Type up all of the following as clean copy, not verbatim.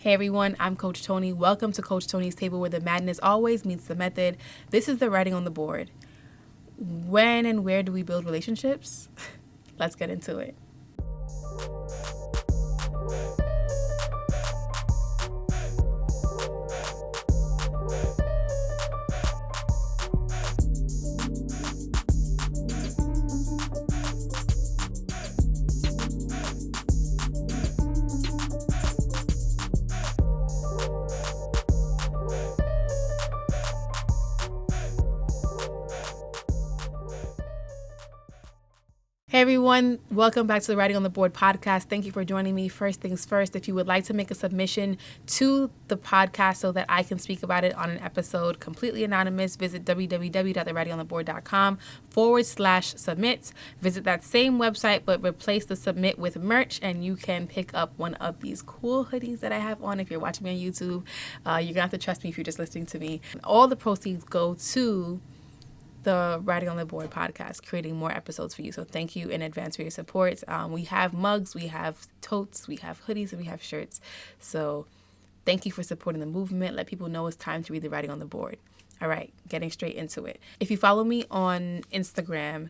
Hey everyone, I'm Coach Toni. Welcome to Coach Toni's Table, where the madness always meets the method. This is the writing on the board. When and where do we build relationships? Let's get into it. Hey everyone, welcome back to the Writing on the Board podcast. Thank you for joining me. First things first, if you would like to make a submission to the podcast so that I can speak about it on an episode completely anonymous, visit www.thewritingontheboard.com/submit. Visit that same website, but replace the submit with merch, and you can pick up one of these cool hoodies that I have on. If you're watching me on YouTube, you're going to have to trust me if you're just listening to me. All the proceeds go to the Writing on the Board podcast, creating more episodes for you. So thank you in advance for your support. We have mugs, we have totes, we have hoodies, and we have shirts. So thank you for supporting the movement. Let people know it's time to read the Writing on the Board. All right, getting straight into it. If you follow me on Instagram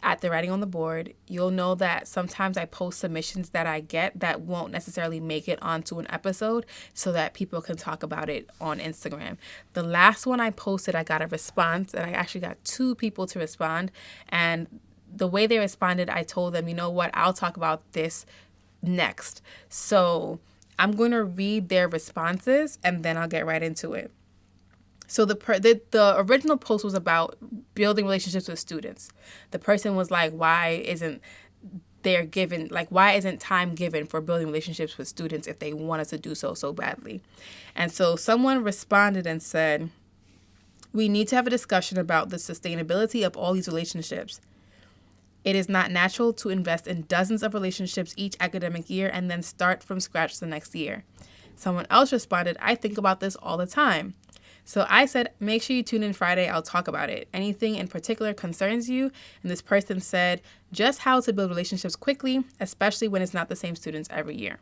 at the Writing on the Board, you'll know that sometimes I post submissions that I get that won't necessarily make it onto an episode so that people can talk about it on Instagram. The last one I posted, I got a response, and I actually got 2 people to respond. And the way they responded, I told them, you know what, I'll talk about this next. So I'm going to read their responses and then I'll get right into it. So the original post was about building relationships with students. The person was like, why isn't time given for building relationships with students if they want us to do so badly? And so someone responded and said, we need to have a discussion about the sustainability of all these relationships. It is not natural to invest in dozens of relationships each academic year and then start from scratch the next year. Someone else responded, I think about this all the time. So I said, make sure you tune in Friday. I'll talk about it. Anything in particular concerns you? And this person said, just how to build relationships quickly, especially when it's not the same students every year.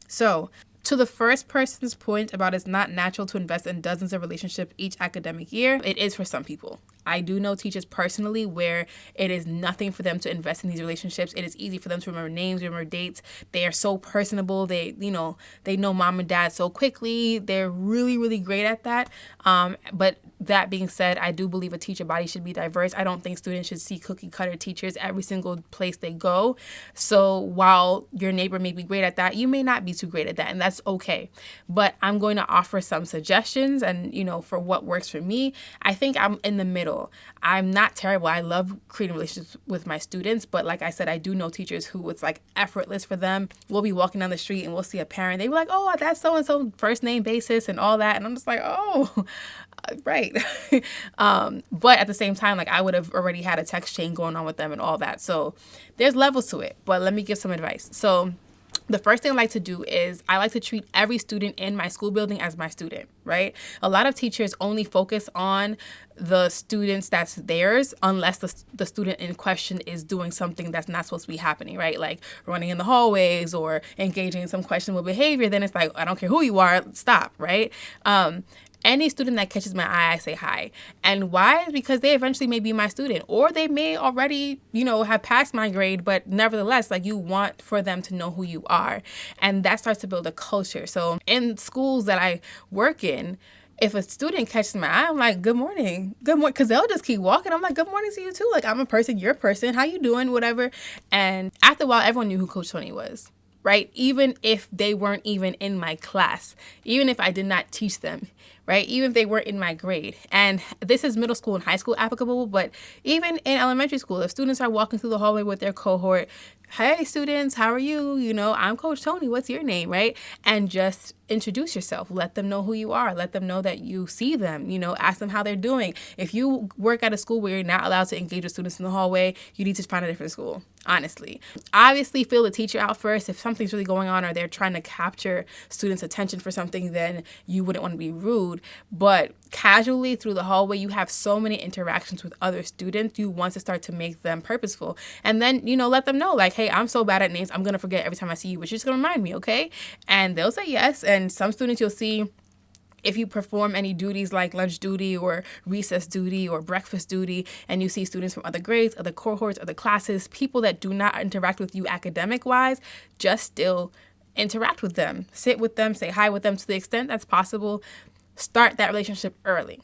So to the first person's point about it's not natural to invest in dozens of relationships each academic year, it is for some people. I do know teachers personally where it is nothing for them to invest in these relationships. It is easy for them to remember names, remember dates. They are so personable. They know mom and dad so quickly. They're really, really great at that. But that being said, I do believe a teacher body should be diverse. I don't think students should see cookie cutter teachers every single place they go. So while your neighbor may be great at that, you may not be too great at that, and that's okay. But I'm going to offer some suggestions and, for what works for me. I think I'm in the middle. I'm not terrible. I love creating relationships with my students, but like I said, I do know teachers who it's like effortless for them. We'll be walking down the street and we'll see a parent. They be like, oh, that's so-and-so, first name basis and all that. And I'm just like, oh, right. But at the same time, like I would have already had a text chain going on with them and all that. So there's levels to it, but let me give some advice. So the first thing I like to do is I like to treat every student in my school building as my student, right? A lot of teachers only focus on the students that's theirs unless the student in question is doing something that's not supposed to be happening, right? Like running in the hallways or engaging in some questionable behavior. Then it's like, I don't care who you are, stop, right? Any student that catches my eye, I say hi. And why? Because they eventually may be my student, or they may already, have passed my grade, but nevertheless, like you want for them to know who you are. And that starts to build a culture. So in schools that I work in, if a student catches my eye, I'm like, good morning, because they'll just keep walking. I'm like, good morning to you too. Like, I'm a person, you're a person. How you doing? Whatever. And after a while, everyone knew who Coach Toni was, right? Even if they weren't even in my class, even if I did not teach them, right? Even if they weren't in my grade. And this is middle school and high school applicable, but even in elementary school, if students are walking through the hallway with their cohort, hey students, how are you? I'm Coach Toni. What's your name, right? And just introduce yourself. Let them know who you are. Let them know that you see them, ask them how they're doing. If you work at a school where you're not allowed to engage with students in the hallway, you need to find a different school, honestly. Obviously, feel the teacher out first. If something's really going on or they're trying to capture students' attention for something, then you wouldn't want to be rude. rude, but casually through the hallway, you have so many interactions with other students. You want to start to make them purposeful. And then, let them know, like, hey, I'm so bad at names. I'm going to forget every time I see you, but you're just going to remind me, okay? And they'll say yes. And some students you'll see, if you perform any duties like lunch duty or recess duty or breakfast duty, and you see students from other grades, other cohorts, other classes, people that do not interact with you academic-wise, just still interact with them. Sit with them, say hi with them to the extent that's possible. Start that relationship early.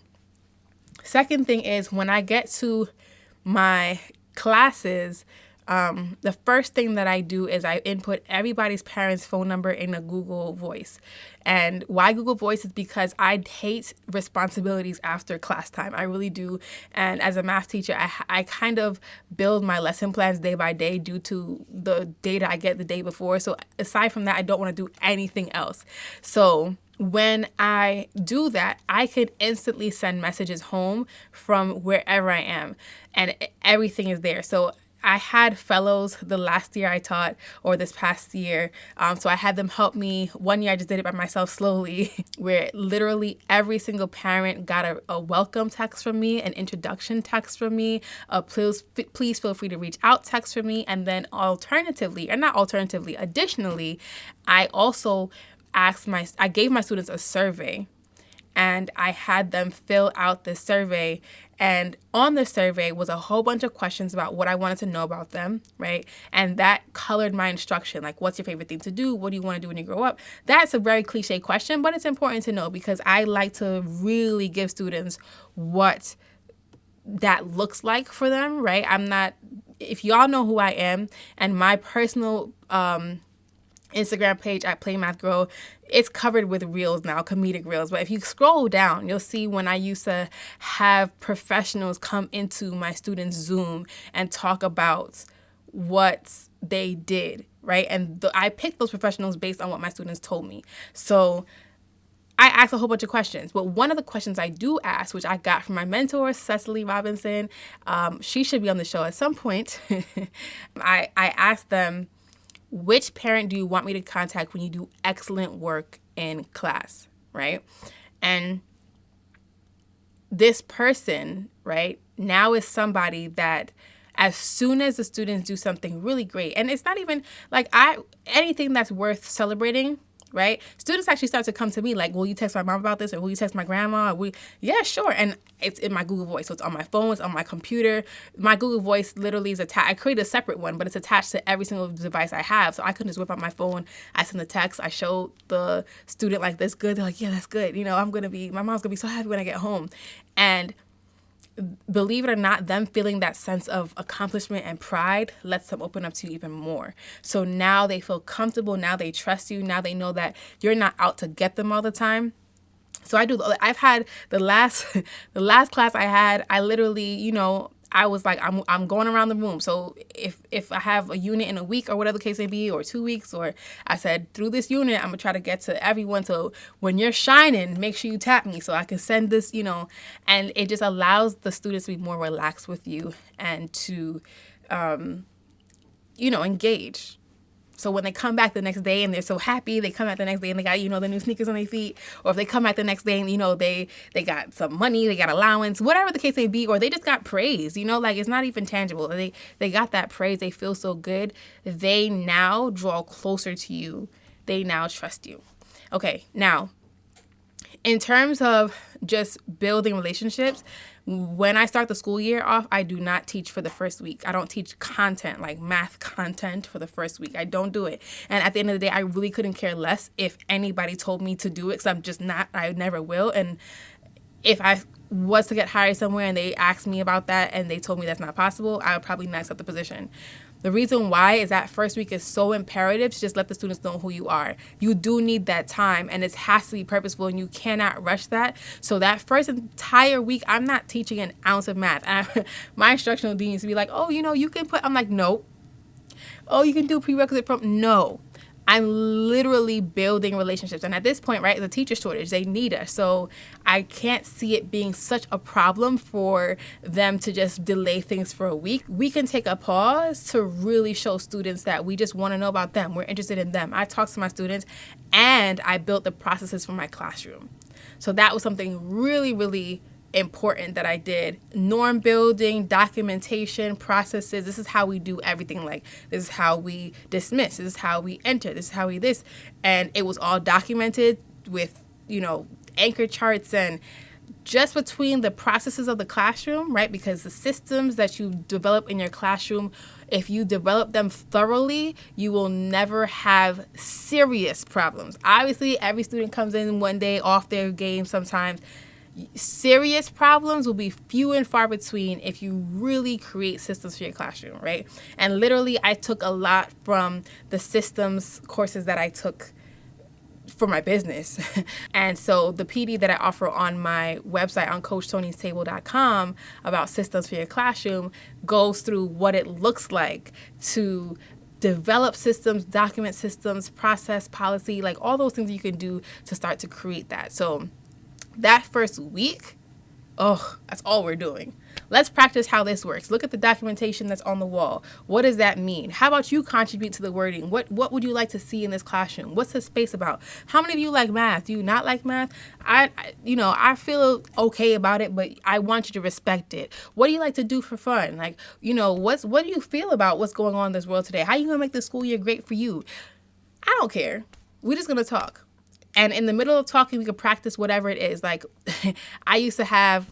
Second thing is, when I get to my classes, the first thing that I do is I input everybody's parents' phone number in a Google Voice. And why Google Voice is because I hate responsibilities after class time. I really do. And as a math teacher, I kind of build my lesson plans day by day due to the data I get the day before. So aside from that, I don't want to do anything else. So when I do that, I could instantly send messages home from wherever I am, and everything is there. So I had fellows the last year I taught, or this past year. So I had them help me. One year I just did it by myself slowly, where literally every single parent got a welcome text from me, an introduction text from me, a please feel free to reach out text from me. And then additionally, I also I gave my students a survey, and I had them fill out this survey. And on the survey was a whole bunch of questions about what I wanted to know about them, right? And that colored my instruction. Like, what's your favorite thing to do? What do you want to do when you grow up? That's a very cliche question, but it's important to know because I like to really give students what that looks like for them, right? If y'all know who I am, and my personal Instagram page at Play Math Grow, it's covered with reels now, comedic reels. But if you scroll down, you'll see when I used to have professionals come into my students' Zoom and talk about what they did, right? And I picked those professionals based on what my students told me. So I asked a whole bunch of questions, but one of the questions I do ask, which I got from my mentor, Cecily Robinson, she should be on the show at some point. I asked them, which parent do you want me to contact when you do excellent work in class, right? And this person, right, now is somebody that as soon as the students do something really great, and it's not even like anything that's worth celebrating, right? Students actually start to come to me like, will you text my mom about this? Or will you text my grandma? Yeah, sure. And it's in my Google Voice. So it's on my phone. It's on my computer. My Google Voice literally is attached. I created a separate one, but it's attached to every single device I have. So I couldn't just whip out my phone. I send the text. I show the student like, that's good. They're like, yeah, that's good. My mom's going to be so happy when I get home. And believe it or not, them feeling that sense of accomplishment and pride lets them open up to you even more. So now they feel comfortable. Now they trust you. Now they know that you're not out to get them all the time. So I've had the last class I had, I literally, I was like, I'm going around the room. So if I have a unit in a week or whatever the case may be, or 2 weeks, or I said through this unit, I'm gonna try to get to everyone. So when you're shining, make sure you tap me so I can send this, and it just allows the students to be more relaxed with you and to, engage. So when they come back the next day and they're so happy, they come back the next day and they got, the new sneakers on their feet. Or if they come back the next day and, they got some money, they got allowance, whatever the case may be, or they just got praise, like it's not even tangible. They got that praise. They feel so good. They now draw closer to you. They now trust you. Okay, now, in terms of just building relationships, when I start the school year off, I do not teach for the first week. I don't teach content, like math content, for the first week. I don't do it. And at the end of the day, I really couldn't care less if anybody told me to do it, because I'm just not. I never will. And if I was to get hired somewhere and they asked me about that and they told me that's not possible, I would probably not accept the position. The reason why is that first week is so imperative to just let the students know who you are. You do need that time, and it has to be purposeful, and you cannot rush that. So that first entire week, I'm not teaching an ounce of math. My instructional dean used to be like, oh, you can put, I'm like, no. Oh, you can do prerequisite no. I'm literally building relationships. And at this point, right, the teacher shortage, they need us. So I can't see it being such a problem for them to just delay things for a week. We can take a pause to really show students that we just want to know about them. We're interested in them. I talk to my students, and I built the processes for my classroom. So that was something really, really important that I did. Norm building, documentation, processes. This is how we do everything. Like, this is how we dismiss. This is how we enter. This is how we this. And it was all documented with, anchor charts and just between the processes of the classroom, right? Because the systems that you develop in your classroom, if you develop them thoroughly, you will never have serious problems. Obviously, every student comes in one day off their game sometimes. Serious problems will be few and far between if you really create systems for your classroom, right? And literally, I took a lot from the systems courses that I took for my business. And so the PD that I offer on my website on CoachTonisTable.com about systems for your classroom goes through what it looks like to develop systems, document systems, process, policy, like all those things you can do to start to create that. So that first week, that's all we're doing. Let's practice how this works. Look at the documentation that's on the wall. What does that mean? How about you contribute to the wording? What would you like to see in this classroom? What's the space about? How many of you like math? Do you not like math? I feel okay about it, but I want you to respect it. What do you like to do for fun? Like, what do you feel about what's going on in this world today? How are you going to make the school year great for you? I don't care. We're just going to talk. And in the middle of talking, we could practice whatever it is. Like, I used to have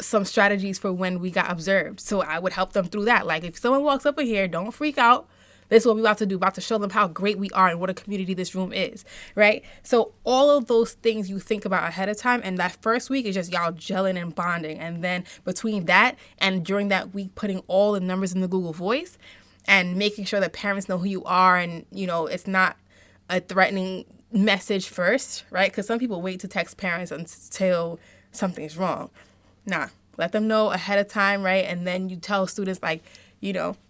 some strategies for when we got observed. So I would help them through that. Like, if someone walks up in here, don't freak out. This is what we're about to do, about to show them how great we are and what a community this room is, right? So all of those things you think about ahead of time. And that first week is just y'all gelling and bonding. And then between that and during that week, putting all the numbers in the Google Voice and making sure that parents know who you are. And, it's not a threatening message first, right? Because some people wait to text parents until something's wrong. Nah, let them know ahead of time, right? And then you tell students, like,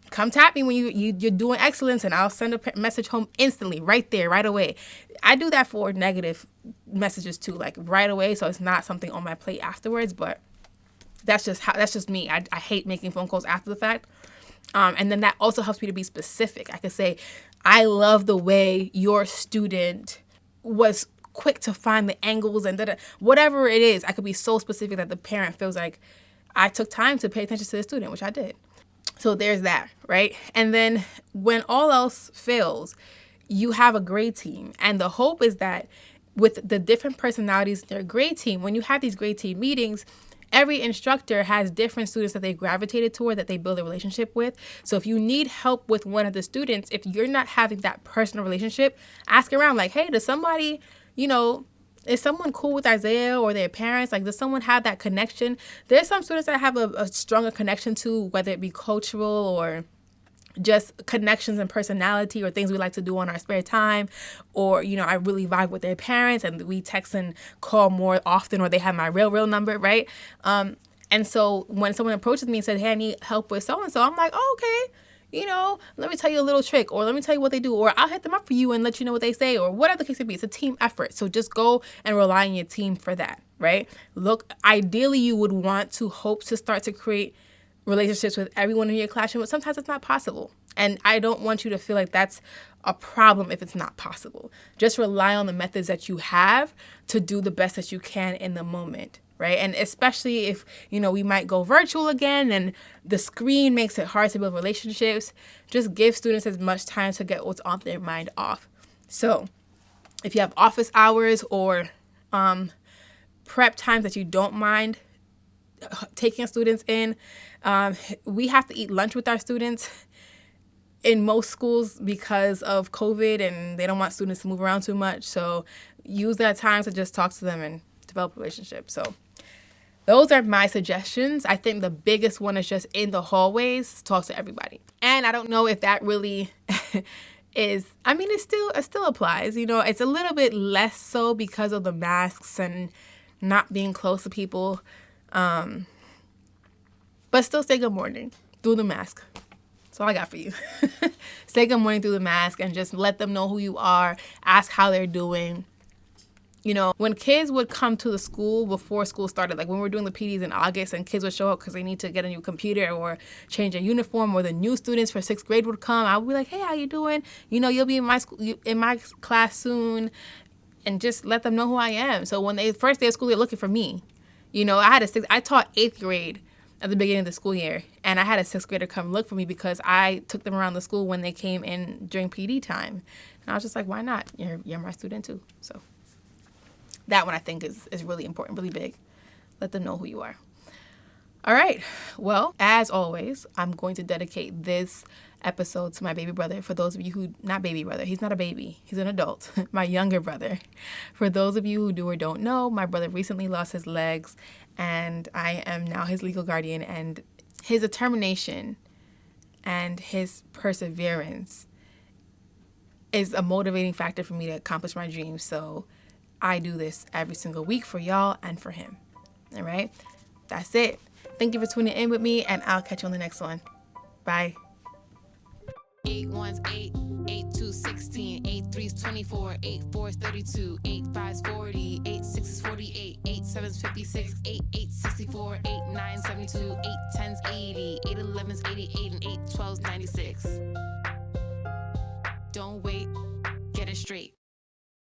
come tap me when you're doing excellence, and I'll send a message home instantly, right there, right away. I do that for negative messages too, like right away, so it's not something on my plate afterwards. But that's just me. I hate making phone calls after the fact. And then that also helps me to be specific. I could say, I love the way your student was quick to find the angles and whatever it is. I could be so specific that the parent feels like I took time to pay attention to the student, which I did. So there's that, right? And then when all else fails, you have a grade team. And the hope is that with the different personalities in their grade team, when you have these grade team meetings, every instructor has different students that they've gravitated toward, that they build a relationship with. So if you need help with one of the students, if you're not having that personal relationship, ask around, like, hey, does somebody, is someone cool with Isaiah or their parents? Like, does someone have that connection? There's some students that I have a stronger connection to, whether it be cultural or just connections and personality or things we like to do on our spare time, or, I really vibe with their parents and we text and call more often, or they have my real number, right? And so when someone approaches me and says, hey, I need help with so-and-so, I'm like, oh, okay, let me tell you a little trick, or let me tell you what they do, or I'll hit them up for you and let you know what they say, or whatever the case may be. It's a team effort. So just go and rely on your team for that, right? Look, ideally you would want to hope to start to create relationships with everyone in your classroom, but sometimes it's not possible. And I don't want you to feel like that's a problem if it's not possible. Just rely on the methods that you have to do the best that you can in the moment, right? And especially if, we might go virtual again and the screen makes it hard to build relationships, just give students as much time to get what's on their mind off. So if you have office hours or prep times that you don't mind taking students in, we have to eat lunch with our students in most schools because of COVID, and they don't want students to move around too much. So use that time to just talk to them and develop relationships. So those are my suggestions. I think the biggest one is just in the hallways, talk to everybody. And I don't know if that really it still applies. It's a little bit less so because of the masks and not being close to people. But still say good morning through the mask. That's all I got for you. Say good morning through the mask and just let them know who you are. Ask how they're doing. When kids would come to the school before school started, like when we were doing the PDs in August and kids would show up because they need to get a new computer or change their uniform, or the new students for 6th grade would come, I would be like, hey, how you doing? You'll be in my school, in my class soon. and just let them know who I am. So when they first day of school, they're looking for me. You know, I taught 8th grade at the beginning of the school year, and I had a 6th grader come look for me because I took them around the school when they came in during PD time. And I was just like, why not? You're my student too. So that one I think is really important, really big. Let them know who you are. All right. Well, as always, I'm going to dedicate this episode to my baby brother. For those of you who, not baby brother, he's not a baby, he's an adult, my younger brother. For those of you who do or don't know, my brother recently lost his legs, and I am now his legal guardian, and his determination and his perseverance is a motivating factor for me to accomplish my dreams. So I do this every single week for y'all and for him. All right. That's it. Thank you for tuning in with me, and I'll catch you on the next one. Bye. 8 1s 8, 8 2s 16, 8 3s 24, 8 4s 32, 8 5s 40, 8 6s 48, 8 7s 56, 8 8s 64, 8 9s 72, 8 10s 80, 8 11s 88, and 8 12s 96. Don't wait, get it straight.